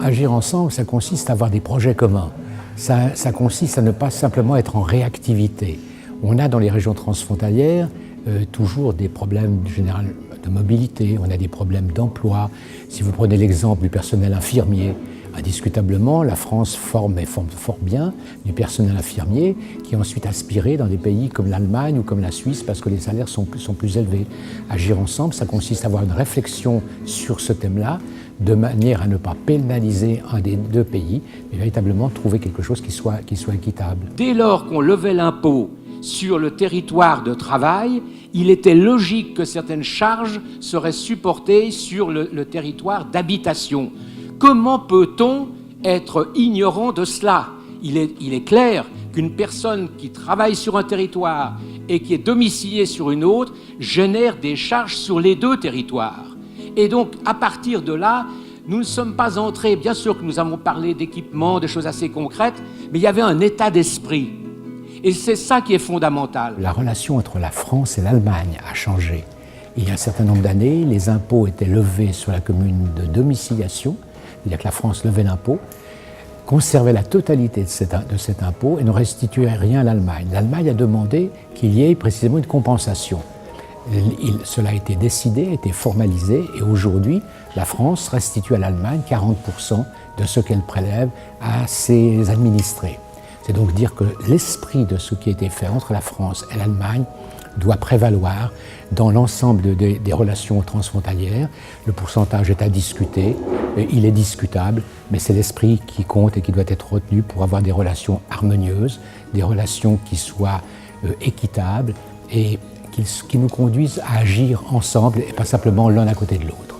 Agir ensemble, ça consiste à avoir des projets communs. Ça consiste à ne pas simplement être en réactivité. On a dans les régions transfrontalières toujours des problèmes général de mobilité, on a des problèmes d'emploi. Si vous prenez l'exemple du personnel infirmier, indiscutablement, la France forme fort bien du personnel infirmier qui est ensuite aspiré dans des pays comme l'Allemagne ou comme la Suisse parce que les salaires sont plus élevés. Agir ensemble, ça consiste à avoir une réflexion sur ce thème-là de manière à ne pas pénaliser un des deux pays, mais véritablement trouver quelque chose qui soit équitable. Dès lors qu'on levait l'impôt sur le territoire de travail, il était logique que certaines charges seraient supportées sur le territoire d'habitation. Comment peut-on être ignorant de cela ? Il est clair qu'une personne qui travaille sur un territoire et qui est domiciliée sur une autre génère des charges sur les deux territoires. Et donc, à partir de là, nous ne sommes pas entrés, bien sûr que nous avons parlé d'équipement, de choses assez concrètes, mais il y avait un état d'esprit. Et c'est ça qui est fondamental. La relation entre la France et l'Allemagne a changé. Il y a un certain nombre d'années, les impôts étaient levés sur la commune de domiciliation, c'est-à-dire que la France levait l'impôt, conservait la totalité de cet impôt et ne restituait rien à l'Allemagne. L'Allemagne a demandé qu'il y ait précisément une compensation. Cela a été décidé, a été formalisé et aujourd'hui, la France restitue à l'Allemagne 40% de ce qu'elle prélève à ses administrés. C'est donc dire que l'esprit de ce qui a été fait entre la France et l'Allemagne doit prévaloir dans l'ensemble des relations transfrontalières. Le pourcentage est à discuter, il est discutable, mais c'est l'esprit qui compte et qui doit être retenu pour avoir des relations harmonieuses, des relations qui soient équitables et qui nous conduisent à agir ensemble et pas simplement l'un à côté de l'autre.